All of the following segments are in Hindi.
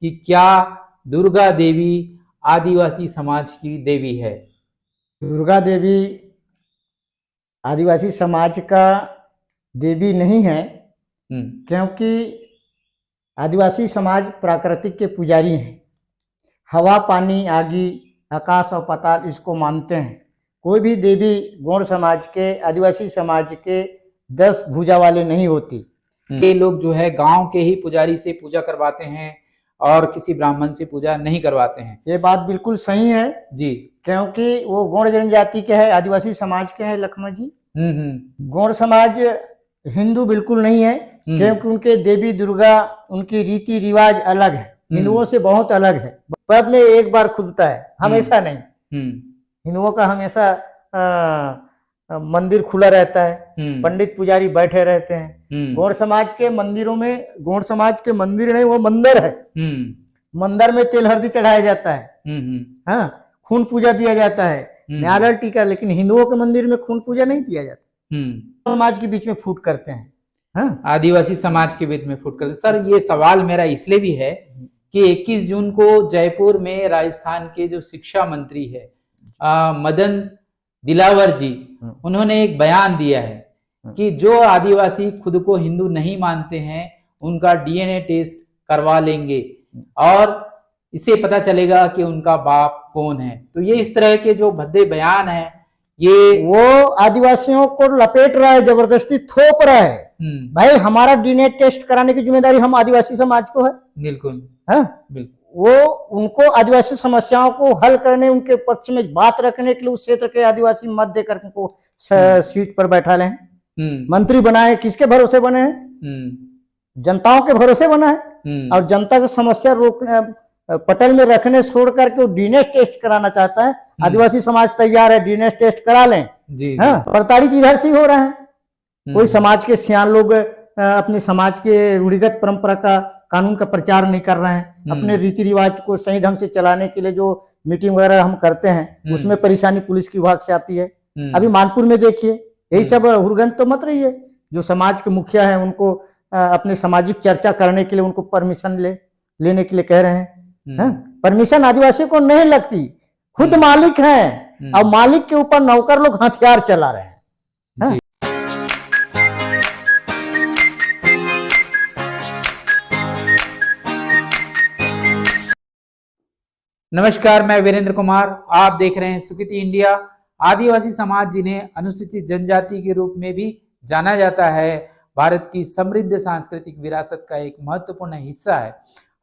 कि क्या दुर्गा देवी आदिवासी समाज की देवी है? दुर्गा देवी आदिवासी समाज का देवी नहीं है, क्योंकि आदिवासी समाज प्राकृतिक के पुजारी हैं। हवा, पानी, आगी, आकाश और पाताल इसको मानते हैं। कोई भी देवी गौड़ समाज के, आदिवासी समाज के 10 भुजा वाले नहीं होती। ये लोग जो है गांव के ही पुजारी से पूजा करवाते हैं और किसी ब्राह्मण से पूजा नहीं करवाते हैं। ये बात बिल्कुल सही है जी, क्योंकि वो गौड़ जनजाति के हैं, आदिवासी समाज के हैं लक्ष्मण जी। गौड़ समाज हिंदू बिल्कुल नहीं है, क्योंकि उनके देवी दुर्गा, उनकी रीति रिवाज अलग है, हिंदुओं से बहुत अलग है। पर्व में एक बार खुलता है, हमेशा नहीं। हिंदुओं का हमेशा मंदिर खुला रहता है, पंडित पुजारी बैठे रहते हैं। गौड़ समाज के मंदिरों में, गौड़ समाज के मंदिर नहीं, वो मंदिर है। मंदिर में तेल हल्दी चढ़ाया जाता है, हाँ, खून पूजा दिया जाता है, नारियल टीका। लेकिन हिंदुओं के मंदिर में खून पूजा नहीं दिया जाता। समाज के बीच में फूट करते हैं, हाँ? आदिवासी समाज के बीच में फूट करते। सर, ये सवाल मेरा इसलिए भी है कि 21 जून को जयपुर में राजस्थान के जो शिक्षा मंत्री है मदन दिलावर जी, उन्होंने एक बयान दिया है कि जो आदिवासी खुद को हिंदू नहीं मानते हैं उनका डीएनए टेस्ट करवा लेंगे और इससे पता चलेगा कि उनका बाप कौन है। तो ये इस तरह के जो भद्दे बयान है, ये वो आदिवासियों को लपेट रहा है, जबरदस्ती थोप रहा है। भाई, हमारा डीएनए टेस्ट कराने की जिम्मेदारी हम आदिवासी समाज को है। बिल्कुल, हाँ, बिल्कुल। वो उनको आदिवासी समस्याओं को हल करने, उनके पक्ष में बात रखने के लिए उस क्षेत्र के आदिवासी मत देकर उनको सीट पर बैठा लें, मंत्री बनाए। किसके भरोसे बने हैं? जनताओं के भरोसे बना है। और जनता की समस्या रोकने, पटल में रखने छोड़ करके डीएनए टेस्ट कराना चाहता है। आदिवासी समाज तैयार है, डीएनए टेस्ट करा लें। हाँ, प्रताड़ित इधर से हो रहा है। कोई समाज के सियान लोग अपने समाज के रूढ़िगत परंपरा का, कानून का प्रचार नहीं कर रहे हैं। अपने रीति रिवाज को सही ढंग से चलाने के लिए जो मीटिंग वगैरह हम करते हैं, उसमें परेशानी पुलिस की विभाग से आती है। अभी मानपुर में देखिए, यही सब हुरगन तो मत रही है। जो समाज के मुखिया हैं, उनको अपने सामाजिक चर्चा करने के लिए उनको परमिशन लेने के लिए कह रहे हैं। परमिशन आदिवासी को नहीं लगती, खुद मालिक हैं और मालिक के ऊपर नौकर लोग हथियार चला रहे हैं। नमस्कार, मैं वीरेंद्र कुमार, आप देख रहे हैं सुकृति इंडिया। आदिवासी समाज, जिन्हें अनुसूचित जनजाति के रूप में भी जाना जाता है, भारत की समृद्ध सांस्कृतिक विरासत का एक महत्वपूर्ण हिस्सा है।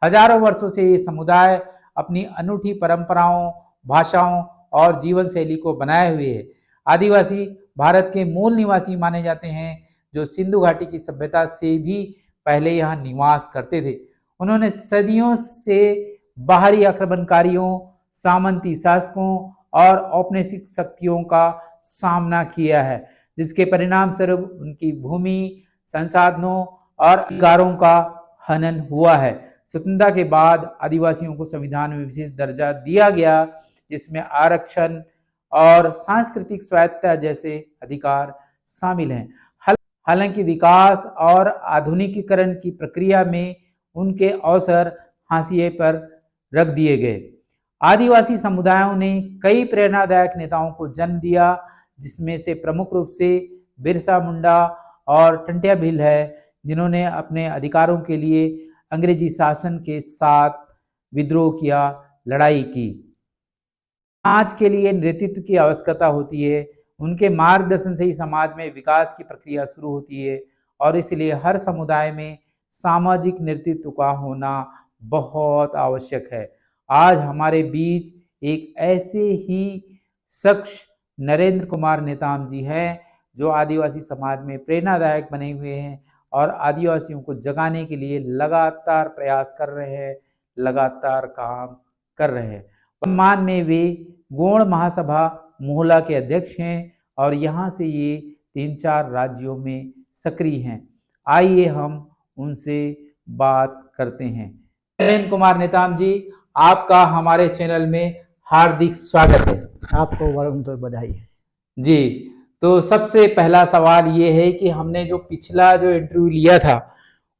हजारों वर्षों से ये समुदाय अपनी अनूठी परंपराओं, भाषाओं और जीवन शैली को बनाए हुए है। आदिवासी भारत के मूल निवासी माने जाते हैं, जो सिंधु घाटी की सभ्यता से भी पहले यहाँ निवास करते थे। उन्होंने सदियों से बाहरी आक्रमणकारियों, सामंती शासकों और औपनिवेशिक शक्तियों का सामना किया है, जिसके परिणाम स्वरूप उनकी भूमि, संसाधनों और अधिकारों का हनन हुआ है। स्वतंत्रता के बाद आदिवासियों को संविधान में विशेष दर्जा दिया गया, जिसमें आरक्षण और सांस्कृतिक स्वायत्तता जैसे अधिकार शामिल हैं। हालांकि विकास और आधुनिकीकरण की प्रक्रिया में उनके अवसर हाशिए पर रख दिए गए। आदिवासी समुदायों ने कई प्रेरणादायक नेताओं को जन्म दिया, जिसमें से प्रमुख रूप से बिरसा मुंडा और टंट्या भील है, जिन्होंने अपने अधिकारों के लिए अंग्रेजी शासन के साथ विद्रोह किया, लड़ाई की। समाज के लिए नेतृत्व की आवश्यकता होती है। उनके मार्गदर्शन से ही समाज में विकास की प्रक्रिया शुरू होती है और इसलिए हर समुदाय में सामाजिक नेतृत्व का होना बहुत आवश्यक है। आज हमारे बीच एक ऐसे ही शख्स नरेंद्र कुमार नेताम जी हैं, जो आदिवासी समाज में प्रेरणादायक बने हुए हैं और आदिवासियों को जगाने के लिए लगातार प्रयास कर रहे हैं, लगातार काम कर रहे हैं। वर्तमान में वे गौड़ महासभा मोहला के अध्यक्ष हैं और यहाँ से ये 3-4 राज्यों में सक्रिय हैं। आइए हम उनसे बात करते हैं। नरेंद्र कुमार नेताम जी, आपका हमारे चैनल में हार्दिक स्वागत है। आपको बधाई है जी। तो सबसे पहला सवाल ये है कि हमने जो पिछला जो इंटरव्यू लिया था,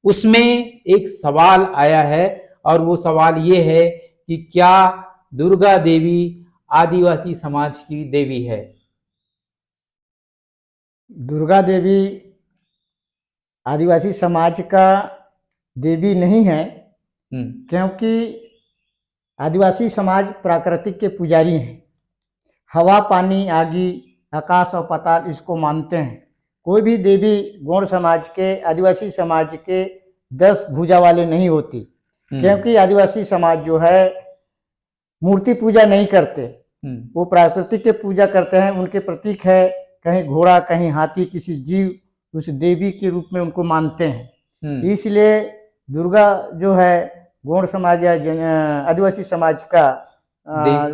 उसमें एक सवाल आया है, और वो सवाल ये है कि क्या दुर्गा देवी आदिवासी समाज की देवी है? दुर्गा देवी आदिवासी समाज का देवी नहीं है, क्योंकि आदिवासी समाज प्राकृतिक के पुजारी हैं। हवा, पानी, आगी, आकाश और पाताल इसको मानते हैं। कोई भी देवी गौड़ समाज के, आदिवासी समाज के 10 भुजा वाले नहीं होती, क्योंकि आदिवासी समाज जो है मूर्ति पूजा नहीं करते, वो प्राकृतिक के पूजा करते हैं। उनके प्रतीक है कहीं घोड़ा, कहीं हाथी, किसी जीव, उस देवी के रूप में उनको मानते हैं। इसलिए दुर्गा जो है गौड़ समाज या आदिवासी समाज का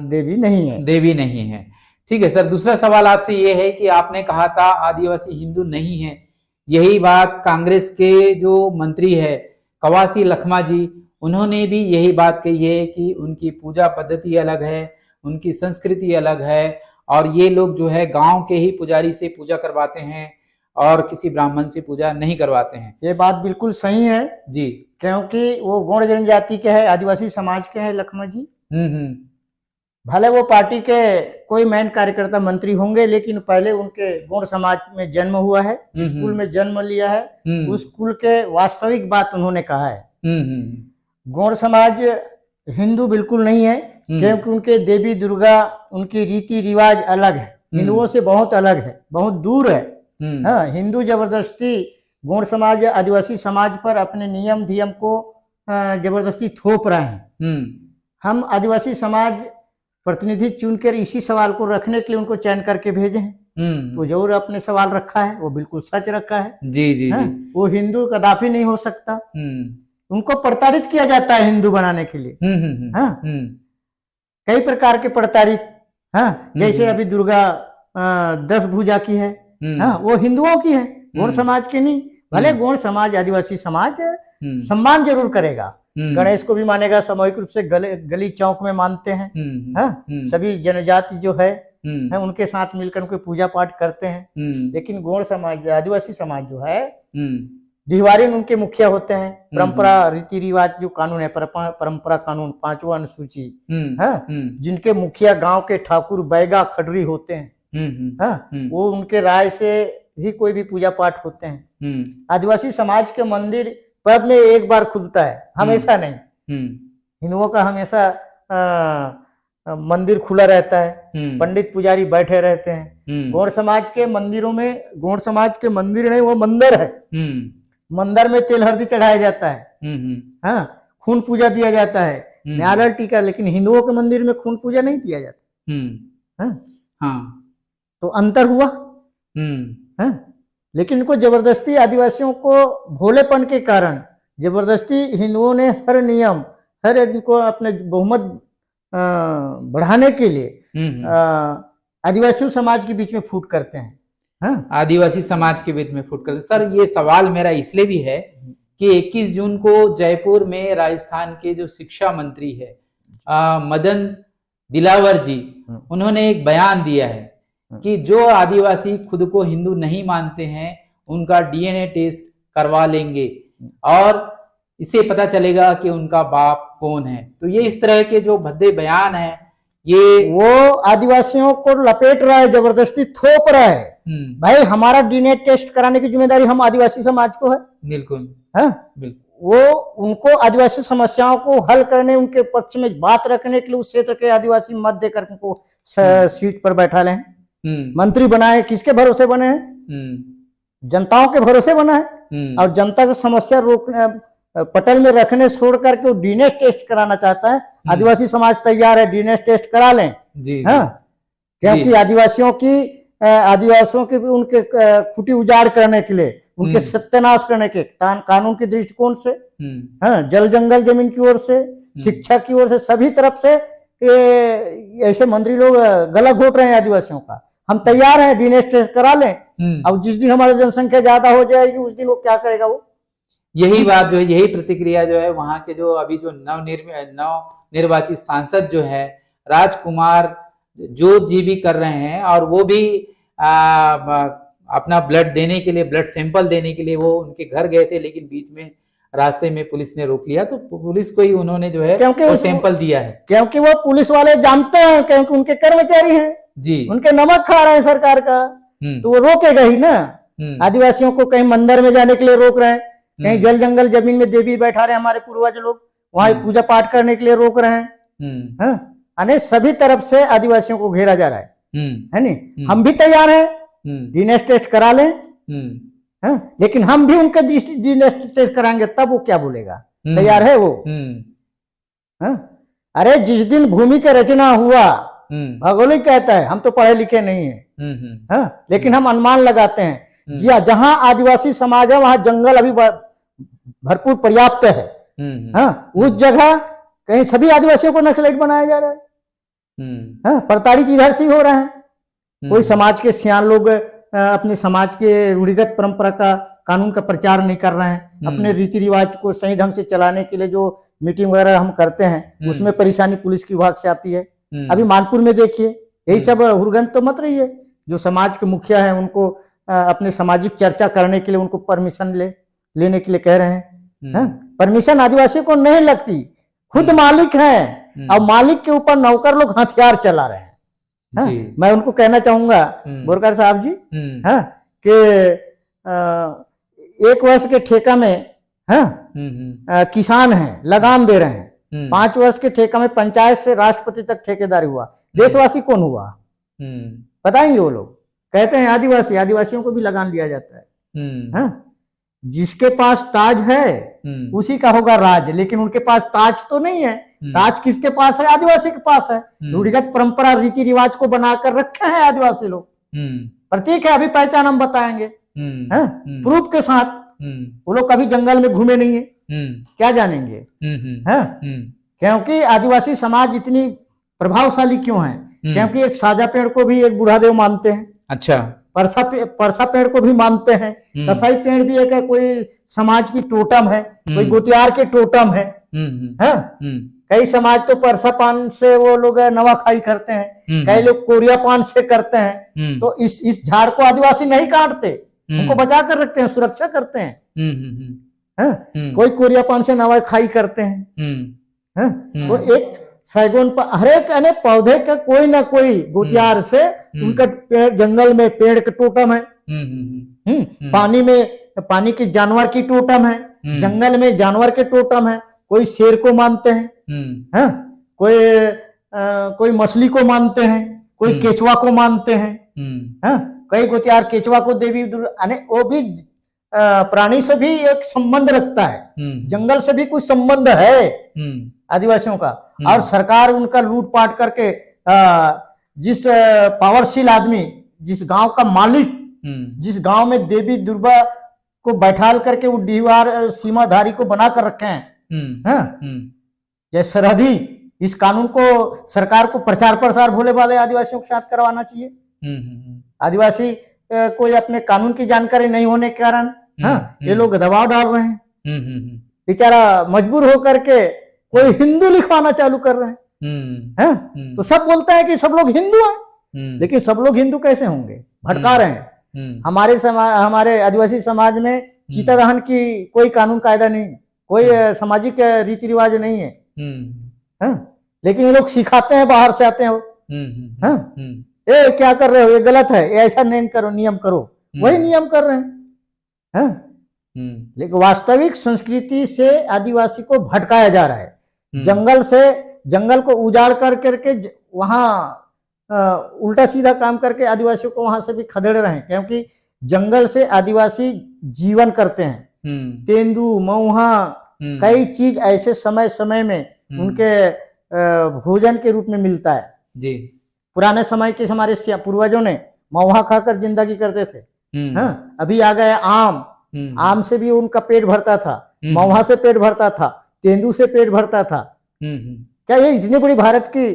देवी नहीं है। देवी नहीं है। ठीक है सर, दूसरा सवाल आपसे ये है कि आपने कहा था आदिवासी हिंदू नहीं है। यही बात कांग्रेस के जो मंत्री है कवासी लखमा जी, उन्होंने भी यही बात कही है कि उनकी पूजा पद्धति अलग है, उनकी संस्कृति अलग है, और ये लोग जो है गांव के ही पुजारी से पूजा करवाते हैं और किसी ब्राह्मण से पूजा नहीं करवाते हैं। ये बात बिल्कुल सही है जी, क्योंकि वो गौड़ जनजाति के हैं, आदिवासी समाज के हैं लखमा जी। भले वो पार्टी के कोई मेन कार्यकर्ता मंत्री होंगे, लेकिन पहले उनके गौड़ समाज में जन्म हुआ है, जिस कुल में जन्म लिया है उस कुल के वास्तविक बात उन्होंने कहा है। गौड़ समाज हिंदू बिल्कुल नहीं है, क्योंकि उनके देवी दुर्गा, उनकी रीति रिवाज अलग है, हिंदुओं से बहुत अलग है, बहुत दूर है। हाँ, हिंदू जबरदस्ती गौड़ समाज या आदिवासी समाज पर अपने नियम धियम को जबरदस्ती थोप रहे हैं। हम आदिवासी समाज प्रतिनिधि चुनकर इसी सवाल को रखने के लिए उनको चयन करके भेजे हैं। तो जो अपने सवाल रखा है वो बिल्कुल सच रखा है। जी जी जी। वो हिंदू कदापि नहीं हो सकता। उनको प्रताड़ित किया जाता है हिंदू बनाने के लिए। हाँ, कई प्रकार के प्रताड़ित, हाँ, जैसे अभी दुर्गा 10 भुजा की है, हाँ, वो हिंदुओं की है, गौड़ समाज की नहीं। भले गौड़ समाज, आदिवासी समाज सम्मान जरूर करेगा, गणेश को भी मानेगा, सामूहिक रूप से गली चौक में मानते हैं। हाँ, सभी जनजाति जो है उनके साथ मिलकर उनके पूजा पाठ करते हैं। लेकिन गौड़ समाज, आदिवासी समाज जो है डिहवारी उनके मुखिया होते हैं। परंपरा, रीति रिवाज जो कानून है, परंपरा कानून 5वां अनुसूची है, जिनके मुखिया गांव के ठाकुर, बैगा, खडरी होते हैं। हाँ, वो उनके राय से ही कोई भी पूजा पाठ होते हैं। आदिवासी समाज के मंदिर पर्व में एक बार खुलता है, हमेशा नहीं। हिंदुओं का हमेशा मंदिर खुला रहता है, पंडित पुजारी बैठे रहते हैं। गौड़ समाज के मंदिरों में, गौड़ समाज के मंदिर नहीं, वो मंदिर है। मंदिर में तेल हल्दी चढ़ाया जाता है, हाँ, खून पूजा दिया जाता है, नारियल टीका। लेकिन हिंदुओं के मंदिर में खून पूजा नहीं दिया जाता। हाँ, तो अंतर हुआ। हाँ, लेकिन इनको जबरदस्ती, आदिवासियों को भोलेपन के कारण जबरदस्ती हिंदुओं ने हर नियम, हर इनको अपने बहुमत बढ़ाने के लिए आदिवासी समाज के बीच में फूट करते हैं। हाँ? आदिवासी समाज के बीच में फूट करते। सर, ये सवाल मेरा इसलिए भी है कि 21 जून को जयपुर में राजस्थान के जो शिक्षा मंत्री है मदन दिलावर जी, उन्होंने एक बयान दिया है कि जो आदिवासी खुद को हिंदू नहीं मानते हैं उनका डीएनए टेस्ट करवा लेंगे और इससे पता चलेगा कि उनका बाप कौन है। तो ये इस तरह के जो भद्दे बयान है, ये वो आदिवासियों को लपेट रहा है, जबरदस्ती थोप रहा है। भाई, हमारा डीएनए टेस्ट कराने की जिम्मेदारी हम आदिवासी समाज को है। बिल्कुल, हाँ, बिल्कुल। वो उनको आदिवासी समस्याओं को हल करने, उनके पक्ष में बात रखने के लिए उस क्षेत्र के आदिवासी मत देकर उनको सीट पर बैठा लें, मंत्री बनाए। किसके भरोसे बने हैं? जनताओं के भरोसे बना है। और जनता की समस्या रोकने, पटल में रखने छोड़ करके वो डीएनए टेस्ट कराना चाहता है। आदिवासी समाज तैयार है, डीएनए टेस्ट करा लें। हाँ, क्योंकि आदिवासियों के उनके खुटी उजाड़ करने के लिए, उनके सत्यानाश करने के कानून के दृष्टिकोण से, हाँ, जल जंगल जमीन की ओर से, शिक्षा की ओर से, सभी तरफ से ऐसे मंत्री लोग गला घोट रहे हैं आदिवासियों का। हम तैयार हैं, डीएनए टेस्ट करा लें। अब जिस दिन हमारी जनसंख्या ज्यादा हो जाएगी उस दिन वो क्या करेगा? वो यही बात जो है, यही प्रतिक्रिया जो है वहां के जो अभी जो नव निर्वाचित सांसद जो है राजकुमार जो जी भी कर रहे हैं, और वो भी अपना ब्लड देने के लिए, ब्लड सैंपल देने के लिए वो उनके घर गए थे, लेकिन बीच में रास्ते में पुलिस ने रोक लिया, तो पुलिस को ही उन्होंने जो है क्योंकि वो सैंपल दिया है। क्योंकि वो पुलिस वाले जानते हैं, क्योंकि उनके कर्मचारी हैं जी। उनके नमक खा रहे हैं सरकार का, तो वो रोकेगा ही ना। आदिवासियों को कहीं मंदिर में जाने के लिए रोक रहे हैं, कहीं जल जंगल जमीन में देवी बैठा रहे हैं हमारे पूर्वज लोग, वहां पूजा पाठ करने के लिए रोक रहे हैं। अने सभी तरफ से आदिवासियों को घेरा जा रहा है नहीं। हम भी तैयार हैं, डीएनए टेस्ट करा लें, लेकिन हम भी उनका डीएनए टेस्ट कराएंगे, तब वो क्या बोलेगा? तैयार है वो? अरे जिस दिन भूमि का रचना हुआ, भौगोलिक कहता है, हम तो पढ़े लिखे नहीं है, लेकिन हम अनुमान लगाते हैं जहां आदिवासी समाज है वहां जंगल अभी भरपूर पर्याप्त है। उस जगह कहीं सभी आदिवासियों को नक्सलाइट बनाया जा रहा है, प्रताड़ित इधर से हो रहे हैं। कोई समाज के सियान लोग अपने समाज के रूढ़िगत परंपरा का, कानून का प्रचार नहीं कर रहे हैं। अपने रीति रिवाज को सही ढंग से चलाने के लिए जो मीटिंग वगैरह हम करते हैं उसमें परेशानी पुलिस की विभाग से आती है। अभी मानपुर में देखिए, यही सब हुरगन तो मत रही है। जो समाज के मुखिया हैं उनको अपने सामाजिक चर्चा करने के लिए उनको परमिशन लेने के लिए कह रहे हैं। परमिशन आदिवासी को नहीं लगती, खुद मालिक हैं, और मालिक के ऊपर नौकर लोग हथियार चला रहे हैं। मैं उनको कहना चाहूंगा बोरकर साहब जी, कि 1 वर्ष के ठेका में किसान हैं, लगान दे रहे हैं। 5 वर्ष के ठेका में पंचायत से राष्ट्रपति तक ठेकेदारी हुआ। देशवासी कौन हुआ बताएंगे? वो लोग कहते हैं आदिवासी, आदिवासियों को भी लगान दिया जाता है। जिसके पास ताज है उसी का होगा राज, लेकिन उनके पास ताज तो नहीं है। ताज किसके पास है? आदिवासी के पास है। रूढ़िगत परंपरा रीति रिवाज को बनाकर रखे हैं आदिवासी लोग। प्रतीक है, अभी पहचान हम बताएंगे प्रूफ के साथ। वो लोग कभी जंगल में घूमे नहीं है, क्या जानेंगे? क्योंकि आदिवासी समाज इतनी प्रभावशाली क्यों है? क्योंकि एक साजा पेड़ को भी एक बूढ़ा देव मानते हैं। अच्छा। परसा पेड़ को भी मानते हैं। कसाई पेड़ भी एक कोई समाज की टोटम है, कोई गोतियार के टोटम है। कई समाज तो परसा पान से वो लोग नवाखाई करते हैं, कई लोग कोरिया पान से करते हैं। तो इस झाड़ को आदिवासी नहीं काटते, उनको बचा कर रखते हैं, सुरक्षा करते हैं। कोई कोरिया पान से नवाखाई करते हैं। तो एक सैगुन पर हर एक अनेक पौधे का कोई ना कोई गोतियार से उनका पेड़, जंगल में पेड़ का टोटम है। पानी में पानी के जानवर की टोटम है, जंगल में जानवर के टोटम है। कोई शेर को मानते हैं, कोई मछली को मानते हैं, कोई केचुआ को मानते हैं। कई गोतियार केचुआ को देवी वो भी प्राणी से भी एक संबंध रखता है, जंगल से भी कुछ संबंध है आदिवासियों का। और सरकार उनका लूटपाट करके जिस पावरशील आदमी, जिस गांव का मालिक, जिस गांव में देवी दुर्गा को बैठाल करके वो दीवार सीमाधारी को बना कर रखे हैं, जैसे सरहदी, इस कानून को सरकार को प्रचार प्रसार भोले भाले आदिवासियों के साथ करवाना चाहिए। आदिवासी कोई अपने कानून की जानकारी नहीं होने के कारण ये लोग दबाव डाल रहे हैं। बेचारा मजबूर होकर के कोई हिंदू लिखवाना चालू कर रहे हैं। तो सब बोलते हैं कि सब लोग हिंदू हैं, लेकिन सब लोग हिंदू कैसे होंगे? भटका रहे हैं। हमारे आदिवासी समाज में चीता दहन की कोई कानून कायदा नहीं, कोई सामाजिक रीति रिवाज नहीं है। लेकिन ये लोग सिखाते हैं, बाहर से आते हैं, ये क्या कर रहे हो, ये गलत है, ये ऐसा नहीं करो, नियम करो, वही नियम कर रहे हैं। लेकिन वास्तविक संस्कृति से आदिवासी को भटकाया जा रहा है। जंगल को उजाड़ कर करके वहां उल्टा सीधा काम करके आदिवासियों को वहां से भी खदेड़ रहे हैं। क्योंकि जंगल से आदिवासी जीवन करते हैं। तेंदू, मऊहा, कई चीज ऐसे समय समय में उनके भोजन के रूप में मिलता है जी। पुराने समय के हमारे पूर्वजों ने मऊहा खाकर जिंदगी करते थे। अभी आ गए आम से भी उनका पेट भरता था, मऊहा से पेट भरता था, तेंदू से पेट भरता था। क्या ये इतनी बड़ी भारत की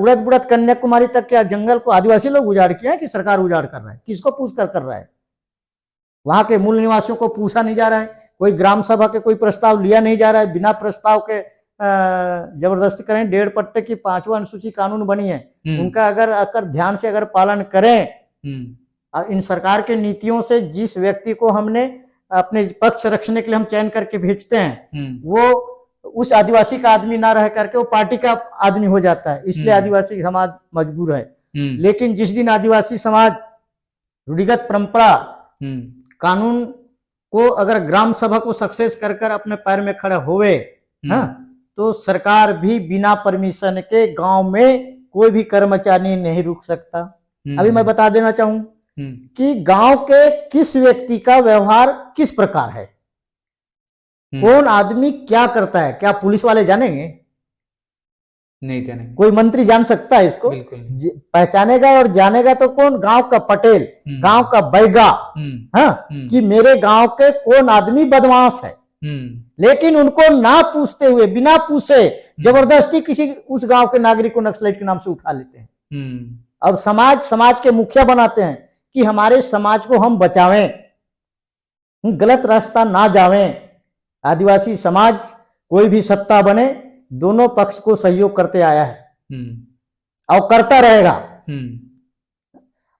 उड़द बुड़द कन्याकुमारी तक क्या जंगल को आदिवासी लोग उजाड़ किया है कि सरकार उजाड़ कर रहा है? किसको पूछ कर रहा है? वहां के मूल निवासियों को पूछा नहीं जा रहा है, कोई ग्राम सभा के कोई प्रस्ताव लिया नहीं जा रहा है। बिना प्रस्ताव के जबरदस्ती करें। 1.5 पट्टे की 5वां अनुसूची कानून बनी है, उनका अगर ध्यान से अगर पालन करें, इन सरकार के नीतियों से जिस व्यक्ति को हमने अपने पक्ष रखने के लिए हम चयन करके भेजते हैं, हम्म, वो उस आदिवासी का आदमी ना रह करके वो पार्टी का आदमी हो जाता है, इसलिए आदिवासी समाज मजबूर है। लेकिन जिस दिन आदिवासी समाज रूढ़िगत परंपरा कानून को अगर ग्राम सभा को सक्सेस कर कर अपने पैर में खड़ा होवे, हाँ, तो सरकार भी बिना परमिशन के गांव में कोई भी कर्मचारी नहीं रुक सकता। अभी मैं बता देना चाहूं कि गांव के किस व्यक्ति का व्यवहार किस प्रकार है, कौन आदमी क्या करता है, क्या पुलिस वाले जानेंगे? नहीं जानेंगे। कोई मंत्री जान सकता है इसको? पहचानेगा और जानेगा तो कौन? गांव का पटेल, गांव का बैगा, हाँ, कि मेरे गांव के कौन आदमी बदमाश है। लेकिन उनको ना पूछते हुए, बिना पूछे जबरदस्ती किसी उस गांव के नागरिक को नक्सलाइट के नाम से उठा लेते हैं और समाज के मुखिया बनाते हैं कि हमारे समाज को हम बचावें, गलत रास्ता ना जावें। आदिवासी समाज कोई भी सत्ता बने, दोनों पक्ष को सहयोग करते आया है और करता रहेगा।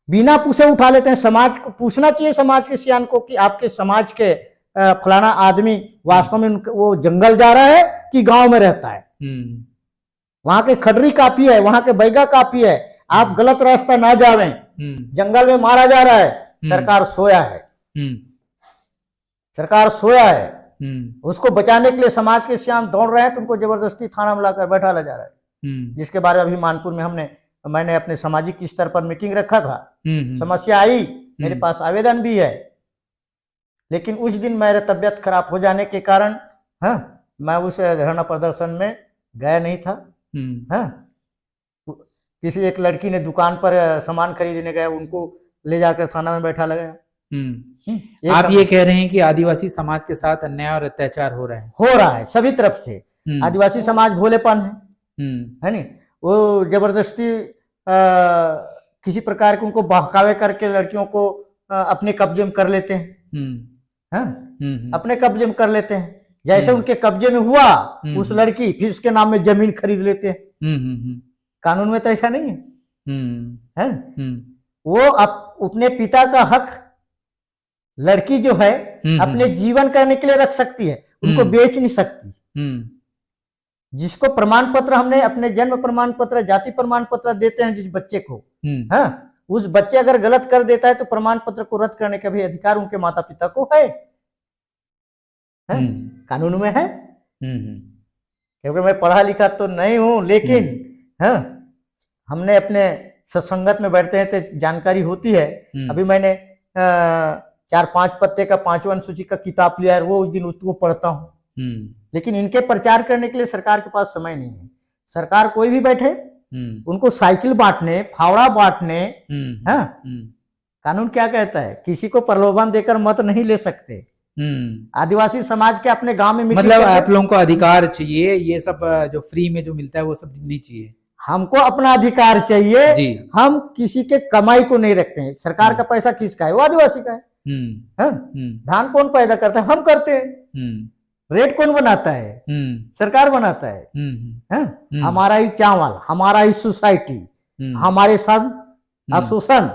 बिना पूछे उठा लेते हैं। समाज को पूछना चाहिए, समाज के सियान को, कि आपके समाज के फलाना आदमी वास्तव में वो जंगल जा रहा है कि गांव में रहता है, वहां के खडरी काफी है, वहां के बैगा काफी है, आप गलत रास्ता ना जावें, जंगल में मारा जा रहा है, सरकार सोया है, सरकार सोया है, उसको बचाने के लिए समाज के सियान दौड़ रहे हैं, तुमको जबरदस्ती थाना में लाकर बैठा ला जा रहा है। जिसके बारे में अभी मानपुर में मैंने अपने सामाजिक स्तर पर मीटिंग रखा था, समस्या आई, मेरे पास आवेदन भी है, लेकिन उस दिन मेरे तबियत खराब हो जाने के कारण, हाँ, मैं उस धरना प्रदर्शन में गया नहीं था। हाँ, किसी एक लड़की ने दुकान पर सामान खरीदने गया, उनको ले जाकर थाना में बैठा लगाया। आप ये कह रहे हैं कि आदिवासी समाज के साथ अन्याय और अत्याचार हो रहा है सभी तरफ से। आदिवासी समाज भोलेपन है नहीं, वो जबरदस्ती किसी प्रकार के उनको बहकावे करके लड़कियों को अपने कब्जे में कर लेते हैं, हाँ, अपने कब्जे में कर लेते हैं। जैसे उनके कब्जे में हुआ उस लड़की, फिर उसके नाम में जमीन खरीद लेते हैं। कानून में तो ऐसा नहीं है, वो अपने पिता का हक लड़की जो है अपने जीवन करने के लिए रख सकती है, उनको बेच नहीं सकती। जिसको प्रमाण पत्र हमने अपने जन्म प्रमाण पत्र, जाति प्रमाण पत्र देते हैं जिस बच्चे को, हाँ, उस बच्चे अगर गलत कर देता है तो प्रमाण पत्र को रद्द करने का भी अधिकार उनके माता पिता को है, कानून में है। क्योंकि मैं पढ़ा लिखा तो नहीं हूं, लेकिन हाँ, हमने अपने सत्संगत में बैठते हैं तो जानकारी होती है। अभी मैंने 4-5 पत्ते का 5वां अनुसूची का किताब लिया है, वो उस दिन उसको पढ़ता हूँ। लेकिन इनके प्रचार करने के लिए सरकार के पास समय नहीं है। सरकार कोई भी बैठे, उनको साइकिल बांटने, फावड़ा बांटने, हाँ, कानून क्या कहता है, किसी को प्रलोभन देकर मत नहीं ले सकते। आदिवासी समाज के अपने गांव में मतलब आप लोगों को अधिकार चाहिए, ये सब जो फ्री में जो मिलता है वो सब नहीं चाहिए, हमको अपना अधिकार चाहिए जी। हम किसी के कमाई को नहीं रखते हैं। सरकार का पैसा किसका है? वो आदिवासी का है। धान कौन पैदा करता है? हम करते हैं। रेट कौन बनाता है? सरकार बनाता है। हमारा ही चावल, हमारा ही सोसाइटी, हमारे साथ आशोषण।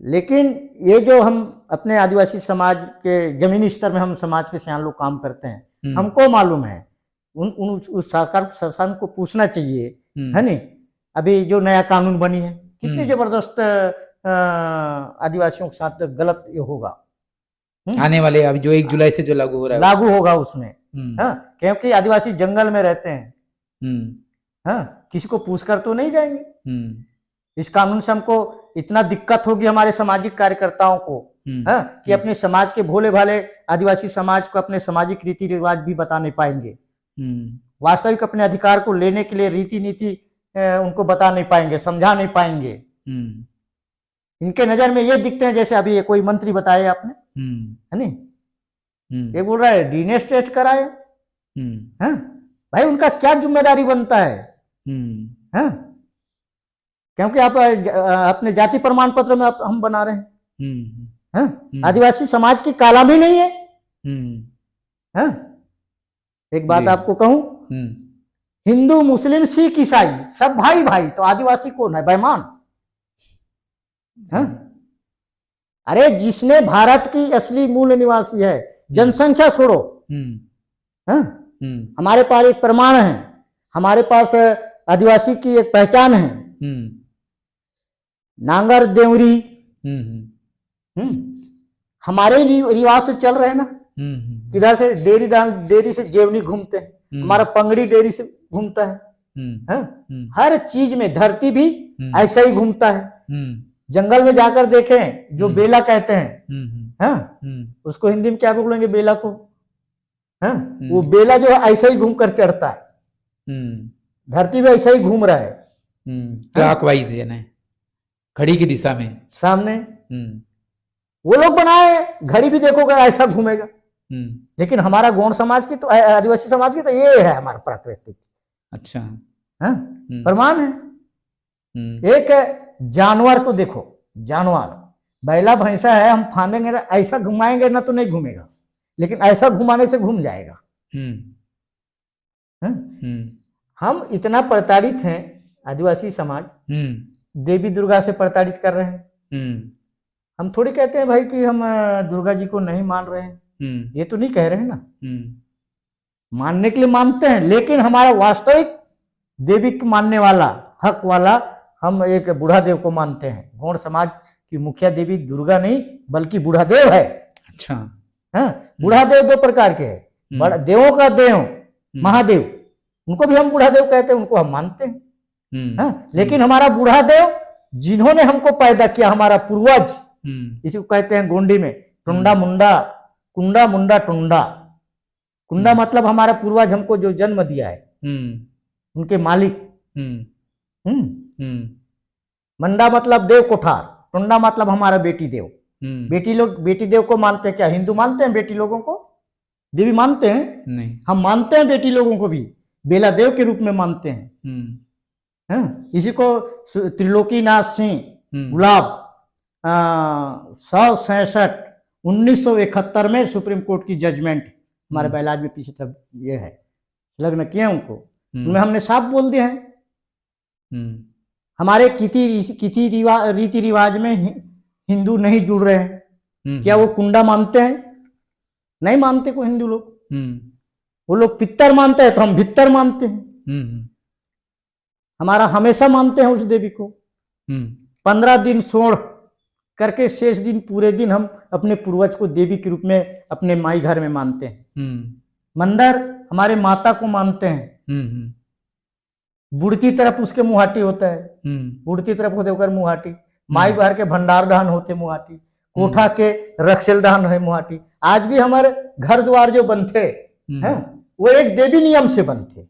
लेकिन ये जो हम अपने आदिवासी समाज के जमीनी स्तर में हम समाज के सियान लोग काम करते हैं, हमको मालूम है। उस सरकार शासन को पूछना चाहिए, है नहीं? अभी जो नया कानून बनी है, कितनी जबरदस्त आदिवासियों के साथ गलत ये होगा आने वाले, अभी जो 1 जुलाई से जो लागू हो रहा है, लागू होगा उसमें। हाँ, क्योंकि आदिवासी जंगल में रहते हैं, हाँ, किसी को पूछकर तो नहीं जाएंगे। इस कानून से हमको इतना दिक्कत होगी हमारे सामाजिक कार्यकर्ताओं को, हाँ, कि अपने समाज के भोले भाले आदिवासी समाज को अपने सामाजिक रीति रिवाज भी बता नहीं पाएंगे। वास्तविक अपने अधिकार को लेने के लिए रीति नीति उनको बता नहीं पाएंगे, समझा नहीं पाएंगे। इनके नजर में ये दिखते हैं जैसे अभी ये कोई मंत्री बताए आपने, है नहीं, ये बोल रहा है डीएनए टेस्ट कराए, हाँ, भाई उनका क्या जिम्मेदारी बनता है? हाँ, क्योंकि आप अपने जाति प्रमाण पत्र में हम बना रहे हैं, हाँ, आदिवासी समाज की कालामी नहीं है। हाँ, एक बात आपको कहूं, हिंदू मुस्लिम सिख ईसाई सब भाई भाई, तो आदिवासी कौन है? बेईमान। हाँ, अरे जिसने भारत की असली मूल निवासी है, जनसंख्या छोड़ो, हाँ? हमारे पास एक प्रमाण है, हमारे पास आदिवासी की एक पहचान है, नांगर देवरी, हमारे रिवाज से चल रहे हैं ना। किधर से डेरी से जेवनी घूमते हैं, हमारा पंगड़ी डेरी से घूमता है, हर चीज में धरती भी ऐसा ही घूमता है। जंगल में जाकर देखें, जो बेला कहते हैं, उसको हिंदी में क्या बोलेंगे बेला को, वो बेला जो है ऐसा ही घूम कर चढ़ता है, धरती में ऐसा ही घूम रहा है, क्लॉकवाइज है ना, घड़ी की दिशा में सामने। वो लोग बनाए, घड़ी भी देखोगे ऐसा घूमेगा, लेकिन हमारा गौड़ समाज की तो, आदिवासी समाज की तो ये है हमारा प्राकृतिक। अच्छा, प्रमाण है। एक जानवर को देखो, जानवर बैला भैंसा है, हम फांदेंगे ऐसा घुमाएंगे ना तो नहीं घूमेगा, लेकिन ऐसा घुमाने से घूम जाएगा। हम इतना प्रताड़ित हैं, आदिवासी समाज देवी दुर्गा से प्रताड़ित कर रहे हैं। हम थोड़ी कहते हैं भाई कि हम दुर्गा जी को नहीं मान रहे हैं, ये तो नहीं कह रहे हैं ना, मानने के लिए मानते हैं, लेकिन हमारा वास्तविक देवी को मानने वाला, हक वाला, हम एक बूढ़ादेव को मानते हैं। गौड़ समाज की मुखिया देवी दुर्गा नहीं बल्कि बूढ़ादेव है। अच्छा, बूढ़ादेव दो प्रकार के हैं, बड़ा देवों का देव महादेव, उनको भी हम बूढ़ादेव कहते हैं, उनको हम मानते हैं। लेकिन हमारा बूढ़ादेव जिन्होंने हमको पैदा किया, हमारा पूर्वज, इसी को कहते हैं गोंडी में टुंडा मुंडा, कुंडा मुंडा टुंडा। कुंडा मतलब हमारा पूर्वज, हमको जो जन्म दिया है, उनके मालिक। मंडा मतलब देव कोठार, टुंडा मतलब हमारा बेटी देव। बेटी लोग बेटी देव को मानते हैं क्या? हिंदू मानते हैं बेटी लोगों को? देवी मानते हैं? नहीं। हम मानते हैं बेटी लोगों को भी, बेला देव के रूप में मानते हैं। इसी को त्रिलोकीनाथ सिंह गुलाब 167 1971 में सुप्रीम कोर्ट की जजमेंट हमारे बैलाज में पीछे तक ये है, लग्न किए उनको, उनमें हमने साफ बोल दिया है। हमारे किसी रीति रिवाज में हिंदू नहीं जुड़ रहे हैं। क्या वो कुंडा मानते हैं? नहीं मानते को हिंदू लोग। वो लोग पित्तर मानते हैं तो हम भित्तर मानते हैं। हमारा हमेशा मानते हैं उस देवी को। 15 दिन सोड़ करके शेष दिन पूरे दिन हम अपने पूर्वज को देवी के रूप में अपने माई घर में मानते हैं। मंदिर हमारे माता को मानते हैं। बुढ़ती तरफ उसके मुहाटी होता है, बुढ़ती तरफ होते होकर मुहाटी, माई बहर के भंडार दान होते मुहाटी, कोठा के रक्षल दान है मुहाटी। आज भी हमारे घर द्वार जो बनते हैं वो एक देवी नियम से बनते हैं।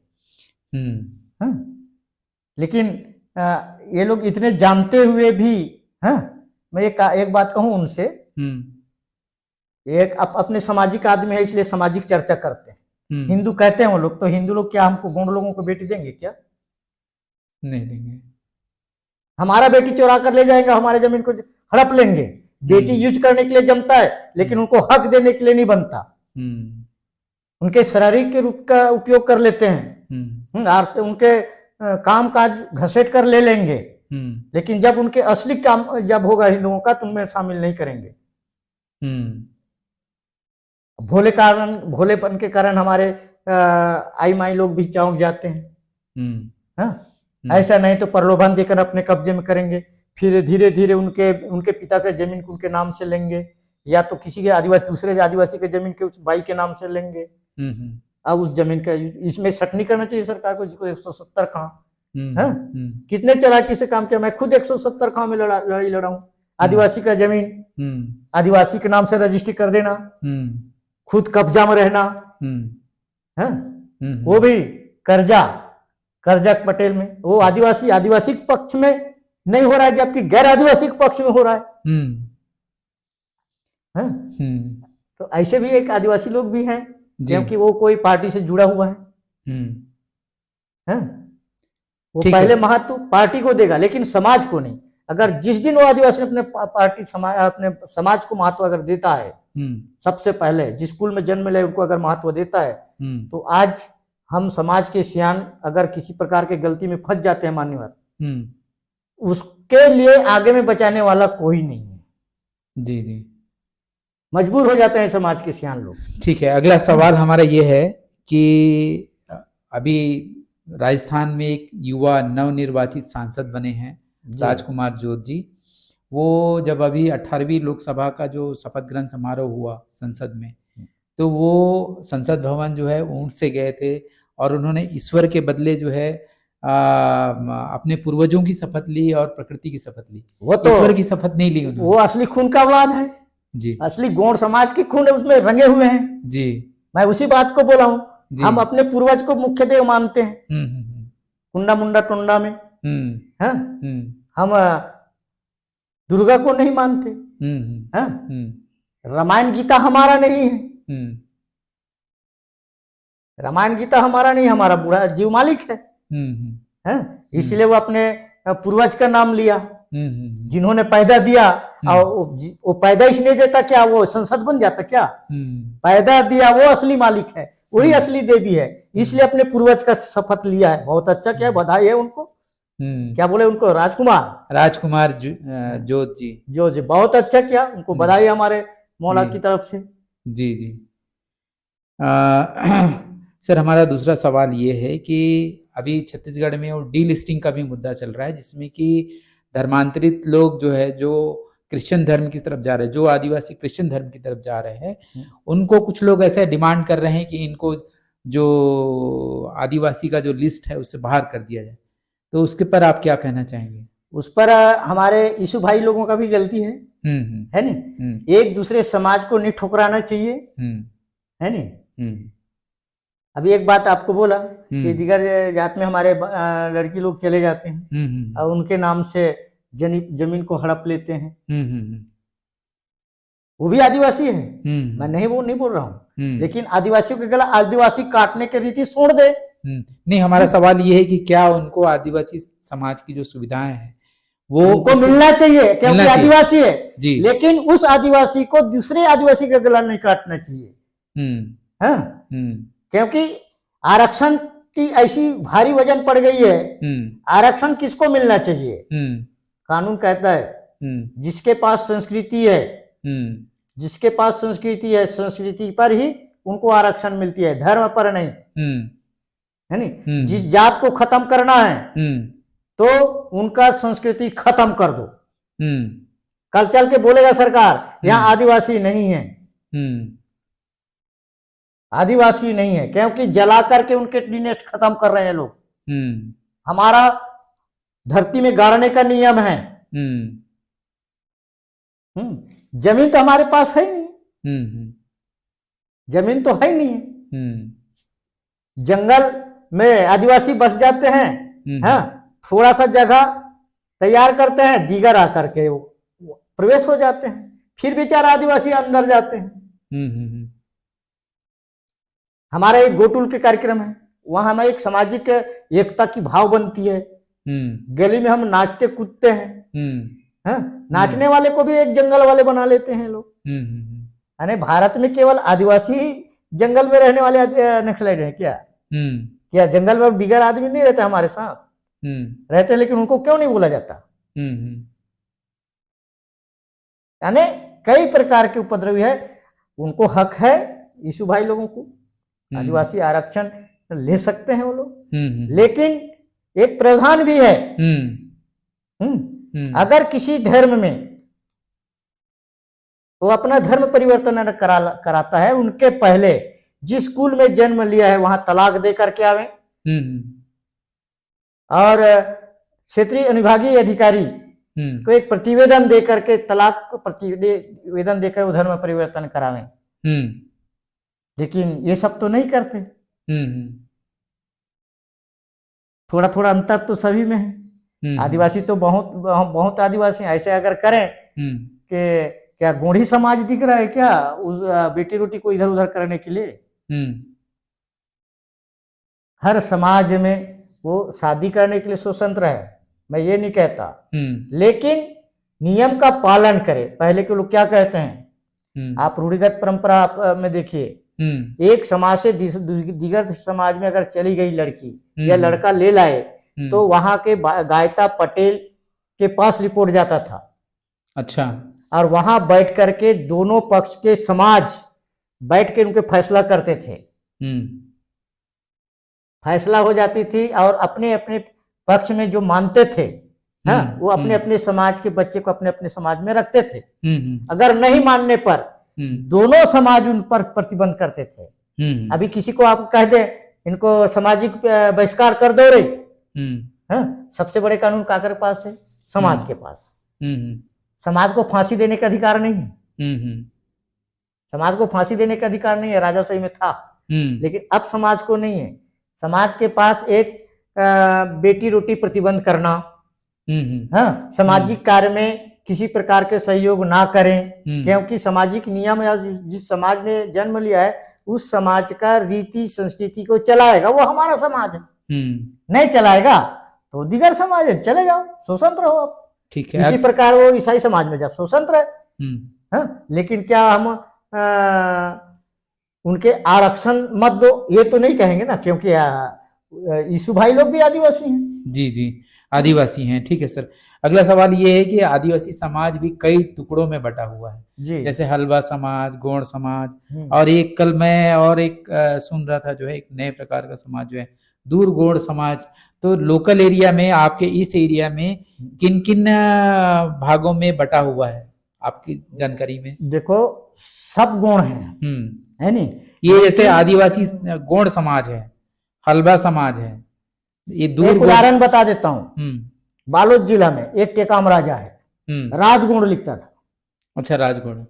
लेकिन ये लोग इतने जानते हुए भी, मैं एक बात कहूं उनसे, एक अपने सामाजिक आदमी है इसलिए सामाजिक चर्चा करते हैं। हिंदू कहते हैं वो लोग, तो हिंदू लोग क्या हमको गौड़ लोगों को बेटी देंगे क्या? नहीं देंगे। हमारा बेटी चुरा कर ले जाएंगे, हमारे जमीन को हड़प लेंगे। बेटी यूज करने के लिए जमता है, लेकिन उनको हक देने के लिए नहीं बनता। उनके शारीरिक के रूप का उपयोग कर लेते हैं, उनके काम काज घसेट कर ले लेंगे, लेकिन जब उनके असली काम जब होगा हिंदुओं का तो उनमें शामिल नहीं करेंगे। भोलेपन के कारण हमारे आई माई लोग भी चौंक जाते हैं। ऐसा नहीं तो प्रलोभन देकर अपने कब्जे में करेंगे, फिर धीरे धीरे उनके पिता के जमीन को उनके नाम से लेंगे, या तो किसी के आदिवासी दूसरे आदिवासी के जमीन के उस भाई के नाम से लेंगे। अब उस जमीन का इसमें सटनी करना चाहिए सरकार को, जिसको 170 कहाँ कितने चालाकी से काम किया। मैं खुद 170 कहाँ में लड़ाई लड़ा हूं। आदिवासी का जमीन आदिवासी के नाम से रजिस्ट्री कर देना, खुद कब्जा में रहना, वो भी कर्जा पटेल में, वो आदिवासी पक्ष में नहीं हो रहा है, जबकि गैर आदिवासी पक्ष में हो रहा है। तो ऐसे भी एक आदिवासी लोग भी हैं, क्योंकि वो कोई पार्टी से जुड़ा हुआ है। वो पहले महत्व पार्टी को देगा, लेकिन समाज को नहीं। अगर जिस दिन वो आदिवासी अपने अपने समाज को महत्व अगर देता है, सबसे पहले जिस कुल में जन्म ले उनको अगर महत्व देता है, तो आज हम समाज के सियान अगर किसी प्रकार के गलती में फंस जाते हैं मान्यवर, उसके लिए आगे में बचाने वाला कोई नहीं है। जी जी मजबूर हो जाते हैं समाज के सियान लोग। ठीक है। अगला सवाल हमारा ये है कि अभी राजस्थान में एक युवा नवनिर्वाचित सांसद बने हैं जी। राजकुमार जोत जी। वो जब अभी 18वीं लोकसभा का जो शपथ ग्रहण समारोह हुआ संसद में, तो वो संसद भवन जो है ऊंट से गए थे और उन्होंने ईश्वर के बदले जो है अपने पूर्वजों की शपथ ली और प्रकृति की शपथ ली। वो तो ईश्वर की शपथ नहीं ली वो उन्होंने। असली खून का औलाद है, जी असली गौड़ समाज की खून है, उसमें रंगे हुए हैं। जी मैं उसी बात को बोला हूँ, जी। हम अपने पूर्वज को मुख्य देव मानते हैं, हम्म कुंडा मुंडा टुंडा में। हम्म हाँ, हम्म हम दुर्गा को नहीं मानते। हाँ, रामायण गीता हमारा नहीं है, हम्म रामायण गीता हमारा नहीं, हमारा बूढ़ा जीव मालिक है। हाँ, इसलिए वो अपने पूर्वज का नाम लिया, जिन्होंने पैदा दिया। और वो पैदाइश नहीं देता क्या, वो संसद बन जाता क्या? पैदा दिया वो असली मालिक है, वही असली देवी है, इसलिए अपने पूर्वज का शपथ लिया है। बहुत अच्छा, क्या बधाई है उनको। क्या बोले उनको? राजकुमार जोत जी। जो जी बहुत अच्छा किया, उनको बधाई हमारे मौला की तरफ से। जी जी। सर हमारा दूसरा सवाल ये है कि अभी छत्तीसगढ़ में वो डी लिस्टिंग का भी मुद्दा चल रहा है, जिसमें कि धर्मांतरित लोग जो है, जो क्रिश्चियन धर्म की तरफ जा रहे हैं, जो आदिवासी क्रिश्चियन धर्म की तरफ जा रहे हैं, उनको कुछ लोग ऐसे डिमांड कर रहे हैं कि इनको जो आदिवासी का जो लिस्ट है उससे बाहर कर दिया जाए। तो उसके पर आप क्या कहना चाहेंगे? उस पर हमारे यीशु भाई लोगों का भी गलती है नहीं? एक दूसरे समाज को नहीं ठुकराना चाहिए, है नहीं? अभी एक बात आपको बोला कि दिगर जात में हमारे लड़की लोग चले जाते हैं और उनके नाम से जमीन को हड़प लेते हैं। वो भी आदिवासी है, मैं नहीं बोल रहा हूँ, लेकिन आदिवासियों के गला आदिवासी काटने की रीति छोड़ दे। नहीं, हमारा सवाल ये है कि क्या उनको आदिवासी समाज की जो सुविधाएं हैं वो उनको मिलना चाहिए, क्योंकि आदिवासी है जी। लेकिन उस आदिवासी को दूसरे आदिवासी का गला नहीं काटना चाहिए। हाँ, क्योंकि आरक्षण की ऐसी भारी वजन पड़ गई है। आरक्षण किसको मिलना चाहिए? कानून कहता है जिसके पास संस्कृति है, जिसके पास संस्कृति है, संस्कृति पर ही उनको आरक्षण मिलती है, धर्म पर नहीं, है नहीं? जिस जात को खत्म करना है तो उनका संस्कृति खत्म कर दो। कल चल के बोलेगा सरकार यहाँ आदिवासी नहीं है, आदिवासी नहीं है, क्योंकि जला करके उनके डिनेस्ट खत्म कर रहे हैं लोग। हमारा धरती में गाड़ने का नियम है। जमीन तो हमारे पास है नहीं, जमीन तो है नहीं। जंगल में आदिवासी बस जाते हैं, हाँ, थोड़ा सा जगह तैयार करते हैं, दीगर आकर के वो प्रवेश हो जाते हैं, फिर बेचारा आदिवासी अंदर जाते हैं। हमारा एक गोटुल के कार्यक्रम है, वहां हमें एक सामाजिक एकता की भाव बनती है। गली में हम नाचते कूदते हैं, हाँ, नाचने वाले को भी एक जंगल वाले बना लेते हैं लोग। यानी भारत में केवल आदिवासी ही जंगल में रहने वाले नक्सलाइट हैं क्या? क्या जंगल में दिगर आदमी नहीं रहते हमारे साथ? रहते, लेकिन उनको क्यों नहीं बोला जाता? यानी कई प्रकार के उपद्रवी है, उनको हक है, यीशु भाई लोगों को आदिवासी आरक्षण ले सकते हैं वो लोग, लेकिन एक प्रावधान भी है। अगर किसी धर्म में वो अपना धर्म परिवर्तन कराता है, उनके पहले जिस स्कूल में जन्म लिया है वहां तलाक दे करके आवे, और क्षेत्रीय अनुभागीय अधिकारी को एक प्रतिवेदन दे करके तलाक को प्रतिवेदन देकर वो धर्म परिवर्तन करावें। लेकिन ये सब तो नहीं करते। थोड़ा थोड़ा अंतर तो सभी में है। आदिवासी तो बहुत आदिवासी ऐसे अगर करें कि क्या गोंडी समाज दिख रहा है क्या उस बेटी रोटी को इधर उधर करने के लिए? हर समाज में वो शादी करने के लिए स्वतंत्र है, मैं ये नहीं कहता, लेकिन नियम का पालन करे। पहले के लोग क्या कहते हैं, आप रूढ़िगत परंपरा में देखिए, एक समाज से दिगर समाज में अगर चली गई लड़की या लड़का ले लाए तो वहां के गायता पटेल के पास रिपोर्ट जाता था। अच्छा। और वहां बैठ करके दोनों पक्ष के समाज बैठ के उनके फैसला करते थे, फैसला हो जाती थी, और अपने अपने पक्ष में जो मानते थे, हाँ, वो अपने अपने समाज के बच्चे को अपने अपने समाज में रखते थे। अगर नहीं मानने पर दोनों समाज उन पर प्रतिबंध करते थे। अभी किसी को आप कह दे इनको सामाजिक बहिष्कार कर दो रे, हाँ, सबसे बड़े कानून काकर के पास है? समाज के पास। समाज को फांसी देने का अधिकार नहीं है, समाज को फांसी देने का अधिकार नहीं है, राजाशाही में था, लेकिन अब समाज को नहीं है। समाज के पास एक बेटी रोटी प्रतिबंध करना, हाँ, सामाजिक कार्य में किसी प्रकार के सहयोग ना करें, क्योंकि सामाजिक नियम या जिस समाज ने जन्म लिया है उस समाज का रीति संस्कृति को चलाएगा वो हमारा समाज है। नहीं चलाएगा तो दिगर समाज है, चले जाओ, स्वतंत्र हो आप। ठीक है। इसी प्रकार वो ईसाई समाज में जब स्वतंत्र है, हाँ, लेकिन क्या हम उनके आरक्षण मत दो ये तो नहीं कहेंगे ना, क्योंकि यीशु भाई लोग भी आदिवासी हैं। जी जी, आदिवासी हैं। ठीक है सर, अगला सवाल ये है कि आदिवासी समाज भी कई टुकड़ों में बटा हुआ है जी। जैसे हलवा समाज, गौड़ समाज, और एक कल मैं और एक सुन रहा था जो है एक नए प्रकार का समाज जो है दूर गौड़ समाज। तो लोकल एरिया में, आपके इस एरिया में किन किन भागों में बटा हुआ है आपकी जानकारी में? देखो सब गौड़ हैं, है नहीं? ये जैसे आदिवासी गौड़ समाज है, हलवा समाज है, ये दूर। एक उदाहरण बता देता हूँ, बालोद जिला में एक टेकाम राजा है, राजगुण लिखता था। अच्छा, राजगुण।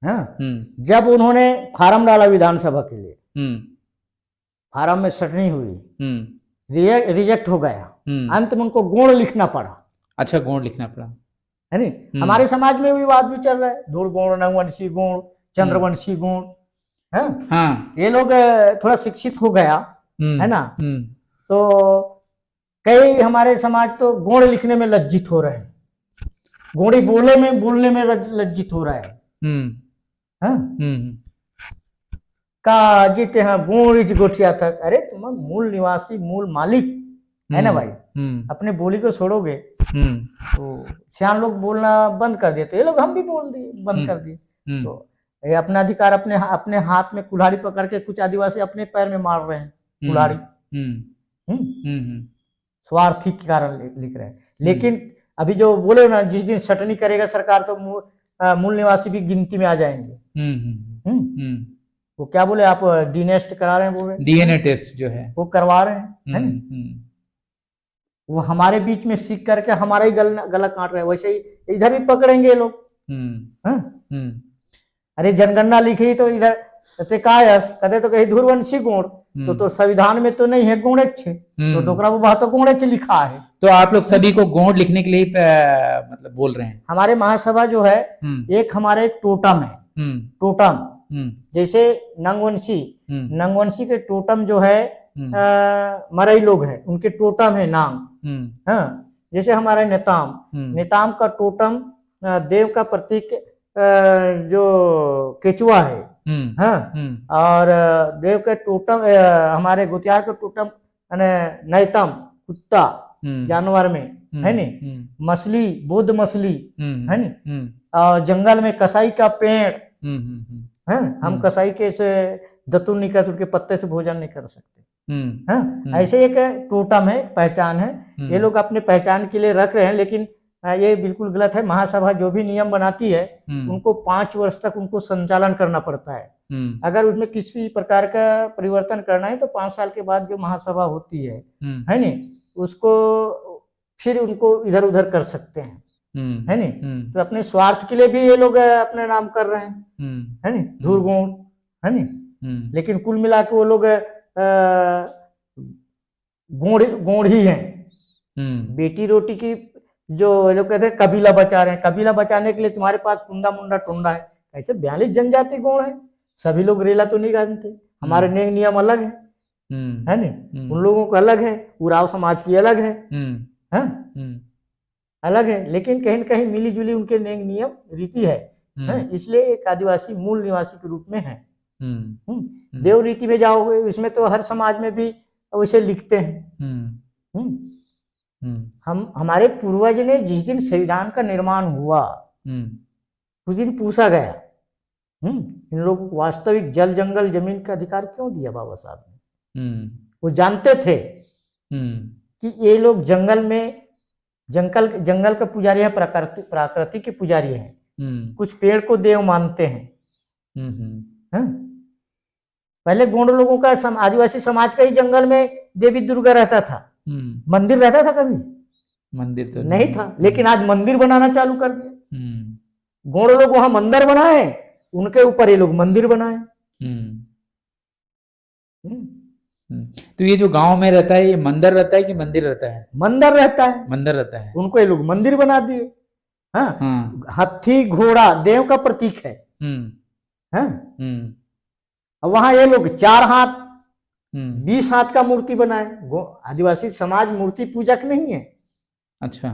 हाँ, जब उन्होंने फार्म डाला विधानसभा के लिए, फार्म में सटनी हुई, रिजेक्ट हो गया, अंत में उनको गुण लिखना पड़ा। अच्छा, गुण लिखना पड़ा, है नहीं? हमारे समाज में विवाद भी चल रहा है, धूल गुण, नववंशी गुण, चंद्रवंशी गुण, हाँ, ये लोग थोड़ा शिक्षित हो गया, है ना, तो कई हमारे समाज तो गुण लिखने में लज्जित हो रहे हैं, गोड़ी बोलने में लज्जित हो रहा है, का जीते हैं गुण गोठिया था। अरे तुम मूल निवासी, मूल मालिक है ना भाई, अपने बोली को छोड़ोगे तो सियान लोग बोलना बंद कर दिए, तो ये लोग हम भी बोल दिए, बंद कर दिए। तो ये अपना अधिकार अपने हाथ में कुल्हाड़ी पकड़ के कुछ आदिवासी अपने पैर में मार रहे हैं कुल्हाड़ी, स्वार्थी के कारण लिख रहे हैं। लेकिन अभी जो बोले ना, जिस दिन सटनी करेगा सरकार तो मूल निवासी भी गिनती में आ जाएंगे। वो क्या बोले आप, डीनेस्ट करा रहे हैं, बोल रहे हैं डीएनए टेस्ट जो है वो करवा रहे हैं, है ना? वो हमारे बीच में सीख करके हमारा ही गला काट रहे हैं, वैसे ही इधर भी पकड़ेंगे लोग। अरे जनगणना लिखी तो इधर कहते तो कहीं धुरवंशी गुण, तो संविधान में तो नहीं है गुणेच, तो डोकरा बाबा तो गुणेच लिखा है। तो आप लोग सभी को गोंड लिखने के लिए मतलब बोल रहे हैं? हमारे महासभा जो है एक हमारे एक टोटम है, टोटम जैसे नंगवंशी के टोटम जो है मरई लोग है, उनके टोटम है नाम, हाँ, जैसे हमारा नेताम का टोटम देव का प्रतीक जो केचुआ है, हाँ, और देव के टोटम हमारे गुतियार के टोटम नैतम कुत्ता जानवर में, है नी, मछली बुद्ध मछली, है नी, और जंगल में कसाई का पेड़, है, हम कसाई के से दतुन नहीं करते, उनके पत्ते से भोजन नहीं कर सकते, हाँ, ऐसे एक टोटम है, पहचान है। ये लोग अपने पहचान के लिए रख रहे हैं, लेकिन ये बिल्कुल गलत है। महासभा जो भी नियम बनाती है उनको 5 वर्ष तक उनको संचालन करना पड़ता है। अगर उसमें किसी प्रकार का परिवर्तन करना है तो 5 साल के बाद जो महासभा होती है नी, उसको फिर उनको इधर उधर कर सकते हैं, है नी। तो अपने स्वार्थ के लिए भी ये लोग अपने नाम कर रहे हैं, है नी, धूर्गुण, है नी, लेकिन कुल मिला के वो लोग गोड़ ही हैं। बेटी रोटी की जो लोग कहते हैं कबीला बचा रहे हैं, कबीला बचाने के लिए तुम्हारे पास कुंदा मुंडा टुंडा है, ऐसे 42 जनजाति गुण है, सभी लोग रेला तो नहीं जानते। हमारे नेम नियम अलग है नी, उन लोगों का अलग है, उराव समाज की अलग है, अलग है, लेकिन कहीं न कहीं मिली जुली उनके नेम नियम रीति है, इसलिए एक आदिवासी मूल निवासी के रूप में है। देव रीति में जाओगे इसमें तो हर समाज में भी वैसे लिखते हैं। हमारे पूर्वज ने जिस दिन संविधान का निर्माण हुआ कुछ दिन पूछा गया, इन लोगों को वास्तविक जल जंगल जमीन का अधिकार क्यों दिया बाबा साहब ने? वो जानते थे कि ये लोग जंगल में जंगल का पुजारी है, प्रकृति के पुजारी हैं, कुछ पेड़ को देव मानते हैं। पहले गोंड लोगों का आदिवासी समाज का ही जंगल में देवी दुर्गा रहता था। मंदिर रहता था कभी? मंदिर तो नहीं था, लेकिन आज मंदिर बनाना चालू कर दिया। गोंड लोग वहां मंदिर बनाए, उनके ऊपर ये लोग मंदिर बनाए। तो ये जो गांव में रहता है, ये मंदिर रहता है कि मंदिर रहता है? मंदिर रहता है। मंदिर रहता है। उनको ये लोग मंदिर बना दिए। हाँ, हाथी घोड़ा देव का प्रतीक है। अब वहां ये लोग 4 हाथ 20 हाथ का मूर्ति बनाए। आदिवासी समाज मूर्ति पूजक नहीं है। अच्छा।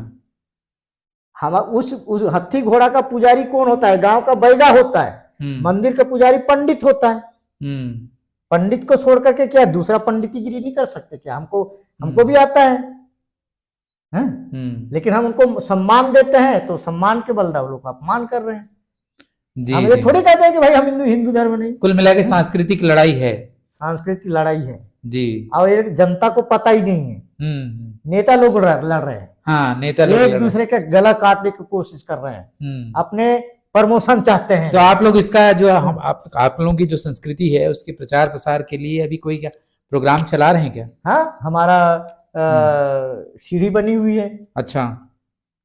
हम उस हाथी घोड़ा का पुजारी कौन होता है? गांव का बैगा होता है। मंदिर का पुजारी पंडित होता है। पंडित को छोड़ करके क्या दूसरा पंडितगिरी नहीं कर सकते क्या? हमको भी आता है, लेकिन हम उनको सम्मान देते हैं तो सम्मान के बलदा वो लोग अपमान कर रहे हैं। हम ये थोड़ी कहते हैं कि भाई हम हिंदू धर्म नहीं। कुल मिला के सांस्कृतिक लड़ाई है। सांस्कृतिक लड़ाई है जी। और ये जनता को पता ही नहीं है। नेता लोग लड़ रहे हैं। हाँ, नेता लोग एक दूसरे का गला काटने की कोशिश कर रहे हैं, अपने प्रमोशन चाहते हैं। तो आप लोग इसका जो आप लोगों की जो संस्कृति है उसके प्रचार प्रसार के लिए अभी कोई क्या प्रोग्राम चला रहे हैं क्या? हाँ, हमारा सीढ़ी बनी हुई है। अच्छा।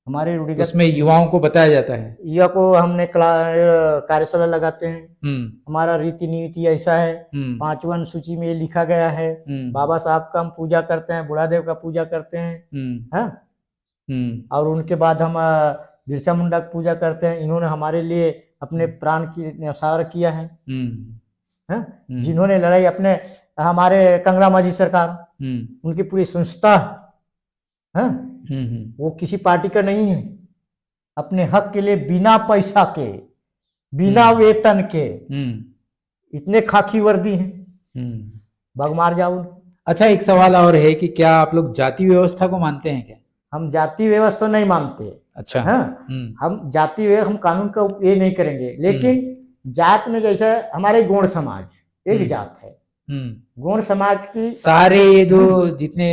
हमारे रूढ़िगत उसमें युवाओं को बताया जाता है। युवा को हमने कार्यशाला लगाते हैं। हमारा रीति नीति ऐसा है, 5वां अनुसूची में लिखा गया है। बाबा साहब का हम पूजा करते हैं, बुढ़ादेव का पूजा करते हैं। और उनके बाद हम बिरसा मुंडा की पूजा करते हैं। इन्होंने हमारे लिए अपने प्राण की न्यौछावर किया है। जिन्होंने लड़ाई अपने हमारे कंगरा माझी सरकार, उनकी पूरी संस्था वो किसी पार्टी का नहीं है। अपने हक के लिए बिना पैसा के, बिना वेतन के इतने खाकी वर्दी हैं, भगमार जाओ। अच्छा, एक सवाल और है कि क्या आप लोग जाति व्यवस्था को मानते हैं क्या? हम जाति व्यवस्था नहीं मानते। अच्छा। हम जाति व्यवस्था, हम कानून का ये नहीं करेंगे, लेकिन जात में जैसे हमारे गोंड समाज एक जात है। गोंड समाज की सारे ये जो जितने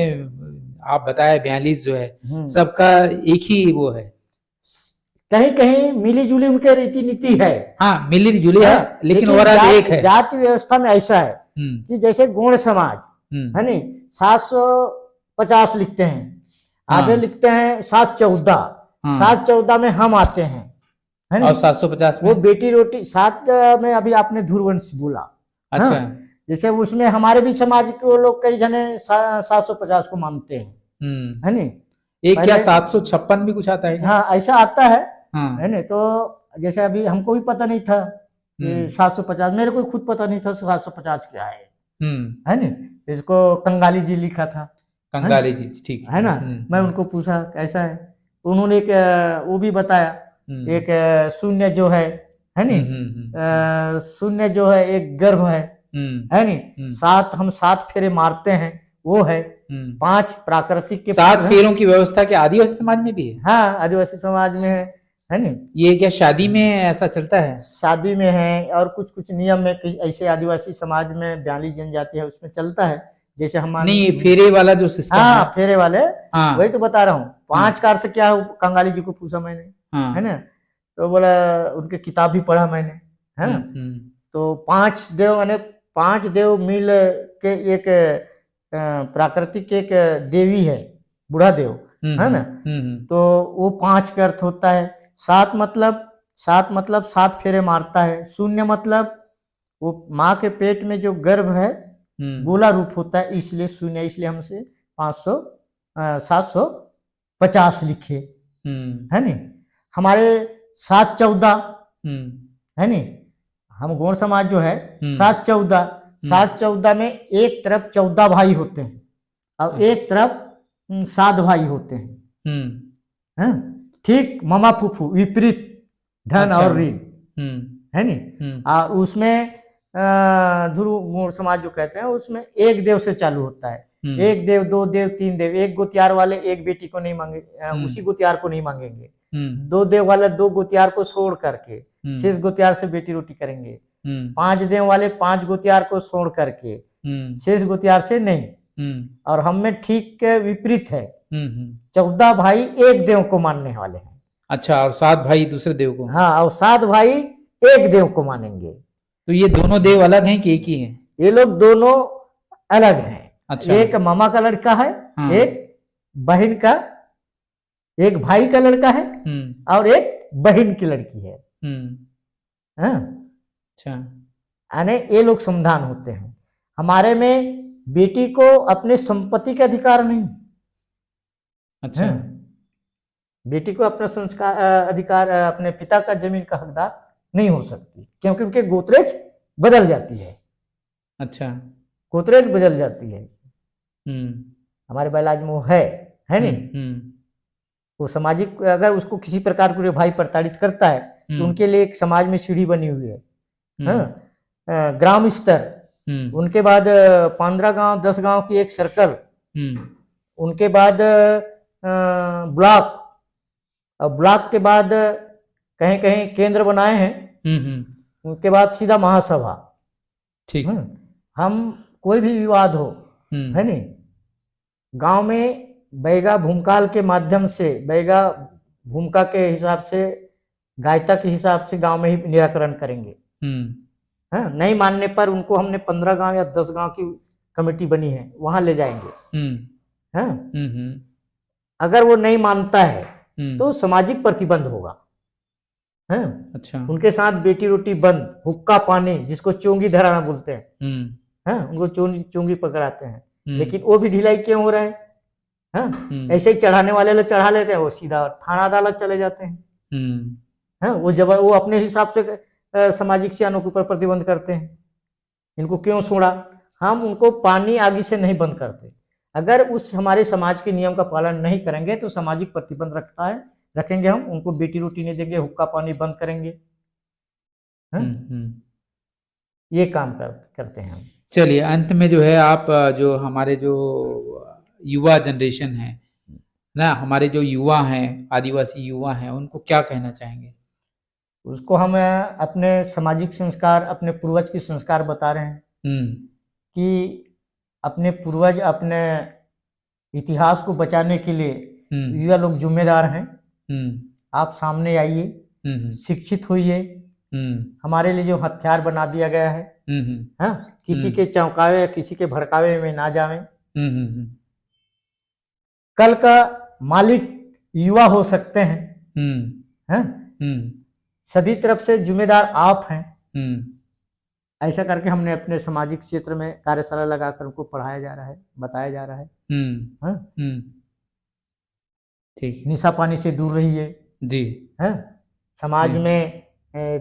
आप बताए 42 जो है सबका एक ही वो है। कहीं कहीं मिली जुली उनके रीति नीति है। हाँ, मिली जुली है, लेकिन ओवरऑल एक है। जाति व्यवस्था में ऐसा है कि जैसे गोंड समाज है नहीं, 750 लिखते हैं, आधे लिखते हैं 714। 714 में हम आते हैं, है ना? और 750 में वो बेटी रोटी 7 में अभी आपने धुरवंश बोला। अच्छा। जैसे उसमें हमारे भी समाज के लोग कई जने 750 को मानते हैं, है नहीं? एक क्या 756 भी कुछ आता है? हाँ, ऐसा आता है, है नहीं? तो जैसे अभी हमको भी पता नहीं था 750, मेरे को खुद पता नहीं था 750 क्या है नहीं? इसको कंगाली जी लिखा था। कंगाली जी, ठीक है ना? मैं उनको पूछा कैसा है, तो उन्होंने एक वो भी बताया, एक शून्य जो है नहीं, शून्य जो है एक गर्भ है नहीं? 7 हम 7 फेरे मारते हैं, वो है 5 प्राकृतिक के 7 फेरों की व्यवस्था के आदिवासी समाज में भी है। हाँ, आदिवासी समाज में है नहीं? ये क्या शादी में ऐसा चलता है? शादी में है, और कुछ कुछ नियम में ऐसे आदिवासी समाज में 42 जनजाति है उसमें चलता है। जैसे हमारे नहीं, फेरे वाला जो सिस्टम है, फेरे वाले, वही तो बता रहा हूँ। 5 का अर्थ क्या है कंगाली जी को पूछा मैंने, है ना? तो बोला, उनके किताब भी पढ़ा मैंने, है ना? तो 5 देव, यानी 5 देव मिल के एक प्राकृतिक एक देवी है, बुढ़ा देव, है ना? तो वो 5 का अर्थ होता है। 7 मतलब 7 फेरे मारता है। शून्य मतलब वो माँ के पेट में जो गर्भ है गोला रूप होता है, इसलिए शून्य, इसलिए हमसे 750 लिखे, है नहीं? हमारे 714 है नहीं? हम गोंड समाज जो है 714 में एक तरफ 14 भाई होते हैं और एक तरफ 7 भाई होते हैं, ठीक ममा फूफू विपरीत धन और ऋण, है नहीं? और उसमें ध्रुव गोंड समाज जो कहते हैं उसमें एक देव से चालू होता है। एक देव, दो देव, तीन देव। एक गोतियार वाले एक बेटी को नहीं मांगे, उसी गोतियार को नहीं मांगेंगे। दो देव वाले दो गोतियार को छोड़ करके शेष गोतियार से बेटी रोटी करेंगे। 5 देव वाले 5 गोतियार को छोड़ करके शेष गोतियार से नहीं। और हम में ठीक विपरीत है, 14 भाई एक देव को मानने वाले हैं। अच्छा, और 7 भाई दूसरे देव को? हाँ, और 7 भाई एक देव को मानेंगे। तो ये दोनों देव अलग हैं कि एक ही हैं? ये लोग दोनों अलग हैं। अच्छा। एक मामा का लड़का है, हाँ। एक बहन का, एक भाई का लड़का है और एक बहन की लड़की है। हाँ। अच्छा। यानी ये लोग समाधान होते हैं। हमारे में बेटी को अपने संपत्ति का अधिकार नहीं। अच्छा। हाँ। बेटी को अपना संस्कार अधिकार, अपने पिता का जमीन का हकदार नहीं हो सकती, क्योंकि उनके गोत्रेज बदल जाती है। अच्छा। गोत्रेज बदल जाती है। हमारे बैलाज में वो है नहीं। वो सामाजिक, अगर उसको किसी प्रकार के भाई प्रताड़ित करता है तो उनके लिए एक समाज में सीढ़ी बनी हुई है। हाँ, ग्राम स्तर, उनके बाद 15 गांव 10 गांव की एक सर्कल, उनके बाद ब्लॉक, और ब्लॉक के बाद कहीं कहीं केंद्र बनाए हैं, उनके बाद सीधा महासभा। ठीक। हम कोई भी विवाद हो, है नहीं, गांव में बैगा भूमकाल के माध्यम से, बैगा भूमिका के हिसाब से, गायता के हिसाब से गांव में ही निराकरण करेंगे। हाँ, नहीं मानने पर उनको हमने 15 गांव या 10 गांव की कमेटी बनी है, वहां ले जाएंगे। हाँ, अगर वो नहीं मानता है तो सामाजिक प्रतिबंध होगा। हाँ, अच्छा। उनके साथ बेटी रोटी बंद, हुक्का पानी, जिसको चोंगी धराना बोलते हैं। हाँ, उनको चोंगी पकड़ाते हैं, लेकिन वो भी ढिलाई क्यों हो रहा है? हाँ, ऐसे ही चढ़ाने वाले लोग चढ़ा लेते हैं, वो सीधा थाना अदालत चले जाते हैं। हाँ, वो अपने हिसाब से सामाजिक सियानों के ऊपर प्रतिबंध करते हैं। इनको क्यों छोड़ा? हम उनको पानी आगे से नहीं बंद करते। अगर उस हमारे समाज के नियम का पालन नहीं करेंगे तो सामाजिक प्रतिबंध रखेंगे। हम उनको बेटी रोटी नहीं देंगे, हुक्का पानी बंद करेंगे। ये काम करते हैं हम। चलिए, अंत में जो है आप जो हमारे जो युवा जनरेशन है ना, हमारे जो युवा हैं, आदिवासी युवा हैं, उनको क्या कहना चाहेंगे? उसको हम अपने सामाजिक संस्कार, अपने पूर्वज के संस्कार बता रहे हैं कि अपने पूर्वज, अपने इतिहास को बचाने के लिए युवा लोग जिम्मेदार हैं। आप सामने आइए, शिक्षित होइए। हमारे लिए जो हथियार बना दिया गया है, हाँ, किसी के चौंकावे या किसी के भड़कावे में ना जावें। कल का मालिक युवा हो सकते हैं। हाँ, सभी तरफ से जिम्मेदार आप हैं। ऐसा करके हमने अपने सामाजिक क्षेत्र में कार्यशाला लगाकर उनको पढ़ाया जा रहा है, बताया जा रहा है। हाँ? ठीक। निशा पानी से दूर रहिए जी। हाँ? समाज में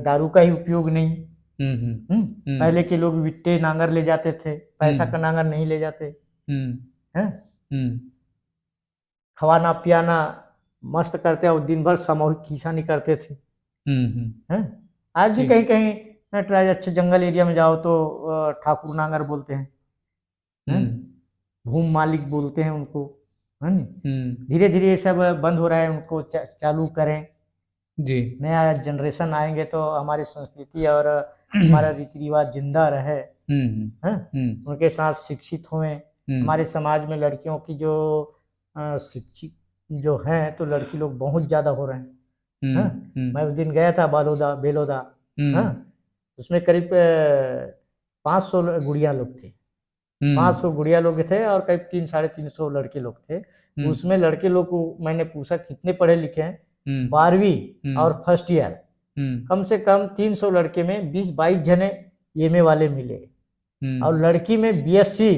दारू का ही उपयोग नहीं। पहले के लोग विट्टे नांगर ले जाते थे, पैसा का नांगर नहीं ले जाते। हाँ? खवाना पियाना मस्त करते और दिन भर सामूहिक किसानी करते थे। आज भी कहीं कहीं अच्छे जंगल एरिया में जाओ तो ठाकुर नांगर बोलते हैं, भूम मालिक बोलते हैं उनको। धीरे धीरे ये सब बंद हो रहा है, उनको चालू करें जी। नया जनरेशन आएंगे तो हमारी संस्कृति और हमारा रीति रिवाज जिंदा रहे। उनके साथ शिक्षित हुए। हमारे समाज में लड़कियों की जो शिक्षित जो है तो लड़की लोग बहुत ज्यादा हो रहे हैं। मैं उस दिन गया था बेलोदा, उसमें करीब 500 गुड़िया लोग थे। 500 गुड़िया लोग थे और करीब 300-350 लड़के लोग थे। उसमें लड़के लोग को मैंने पूछा कितने पढ़े लिखे हैं, 12वीं और फर्स्ट ईयर। कम से कम 300 लड़के में 20-22 जने एमए वाले मिले और लड़की में बीएससी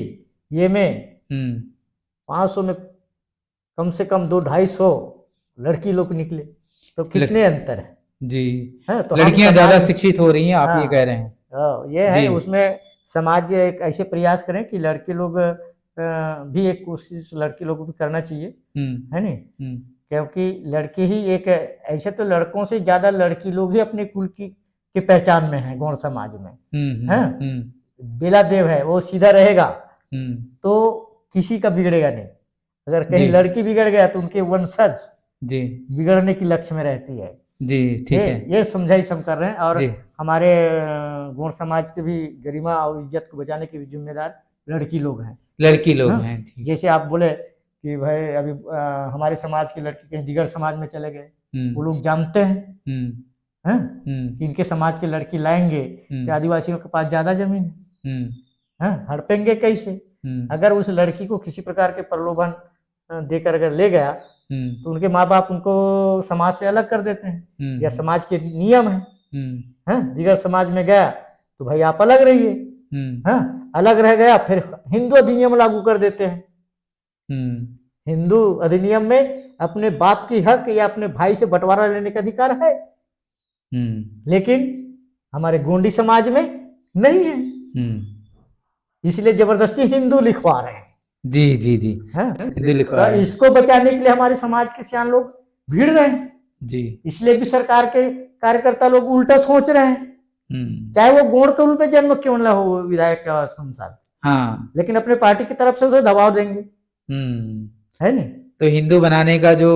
एमए। 500 में कम से कम 200-250 लड़की लोग निकले, तो कितने अंतर है जी। है तो लड़कियां ज्यादा शिक्षित हो रही हैं, आप ये कह रहे हैं। ये है, उसमें समाज एक ऐसे प्रयास करें कि लड़के लोग भी एक कोशिश लड़के लोगों को करना चाहिए, है नहीं? क्योंकि लड़के ही एक ऐसे तो लड़कों से ज्यादा लड़की लोग ही अपने कुल की पहचान में है गौड़ समाज में। है बेला देव है वो सीधा रहेगा तो किसी का बिगड़ेगा नहीं। अगर कहीं जी लड़की बिगड़ गया तो उनके वंशज जी बिगड़ने की लक्ष्य में रहती है। जी ठीक है ये समझाइश हम कर रहे हैं। और जी हमारे गौड़ समाज के भी गरिमा और इज्जत को बचाने के भी जिम्मेदार लड़की लोग हैं। लड़की लोग हाँ? हैं ठीक जैसे आप बोले कि भाई अभी हमारे समाज की लड़की कहीं दिगर समाज में चले गए, वो लोग जानते हैं हैं कि इनके समाज की लड़की लाएंगे तो आदिवासियों के पास ज्यादा जमीन है, हड़पेंगे कैसे। अगर उस लड़की को किसी प्रकार के प्रलोभन देकर अगर ले गया तो उनके माँ बाप उनको समाज से अलग कर देते हैं, या समाज के नियम है। दिगर समाज में गया तो भाई आप अलग रहिए, हाँ, अलग रह गया फिर हिंदू अधिनियम लागू कर देते हैं। हिंदू अधिनियम में अपने बाप की हक या अपने भाई से बंटवारा लेने का अधिकार है, लेकिन हमारे गोंडी समाज में नहीं है, इसलिए जबरदस्ती हिंदू लिखवा रहे हैं। जी जी जी हाँ? हिंदू लिखवा तो रहे हैं। इसको बचाने के लिए हमारे समाज के सियान लोग भीड़ रहे हैं। जी इसलिए भी सरकार के कार्यकर्ता लोग उल्टा सोच रहे हैं, चाहे वो गोंड के रूप में जन्म क्यों ना हो विधायक का संसद, हाँ लेकिन अपने पार्टी की तरफ से उसे दबाव देंगे, है नहीं। तो हिंदू बनाने का जो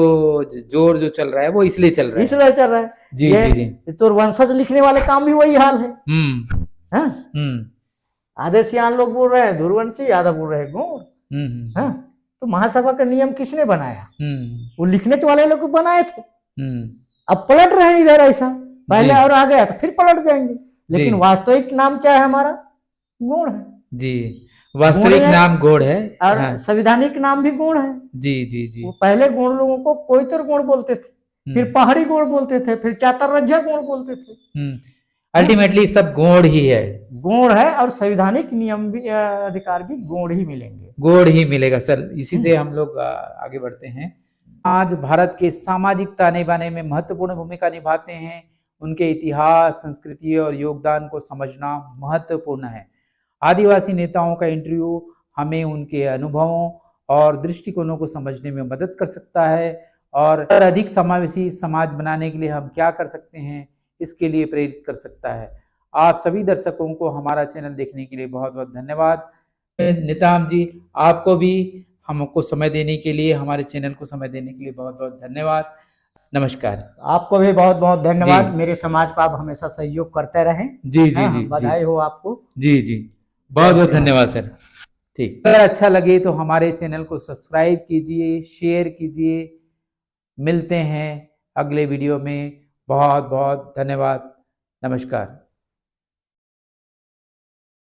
जोर जो चल रहा है वो इसलिए चल रहा है। इसलिए चल रहा है। जी ये जी जी तो वंशज लिखने वाले काम भी वही हाल है। हाँ? आधे सियान लोग बोल रहे हैं धुरवंशी, आधा बोल रहे हैं गौड़। हाँ? तो महासभा का नियम किसने बनाया? वो लिखने वाले लोग बनाए थे। अब पलट रहे हैं इधर, ऐसा पहले और आ गया तो फिर पलट जाएंगे, लेकिन वास्तविक नाम क्या है हमारा? गौड़ है जी, वास्तविक नाम गौड़ है और हाँ। संविधानिक नाम भी गौड़ है। जी जी जी वो पहले गौड़ लोगों को कोइतर गौड़ बोलते थे, फिर पहाड़ी गौड़ बोलते थे, फिर चातर रज्जा गौड़ बोलते थे। अल्टीमेटली सब गौड़ ही है। गौड़ है और संवैधानिक नियम भी अधिकार भी गौड़ ही मिलेंगे, गौड़ ही मिलेगा सर। इसी से हम लोग आगे बढ़ते हैं। आज भारत के सामाजिक ताने बाने में महत्वपूर्ण भूमिका निभाते हैं, उनके इतिहास, संस्कृति और योगदान को समझना महत्वपूर्ण है। आदिवासी नेताओं का इंटरव्यू हमें उनके अनुभवों और दृष्टिकोणों को समझने में मदद कर सकता है, और अधिक समावेशी समाज बनाने के लिए हम क्या कर सकते हैं इसके लिए प्रेरित कर सकता है। आप सभी दर्शकों को हमारा चैनल देखने के लिए बहुत बहुत धन्यवाद। निताम जी, आपको भी हमको समय देने के लिए, हमारे चैनल को समय देने के लिए बहुत बहुत धन्यवाद। नमस्कार। आपको भी बहुत बहुत धन्यवाद। मेरे समाज को आप हमेशा सहयोग करते रहें। जी जी जी बधाई हो आपको। जी जी बहुत बहुत धन्यवाद सर। ठीक, अगर अच्छा लगे तो हमारे चैनल को सब्सक्राइब कीजिए, शेयर कीजिए। मिलते हैं अगले वीडियो में। बहुत बहुत धन्यवाद। नमस्कार।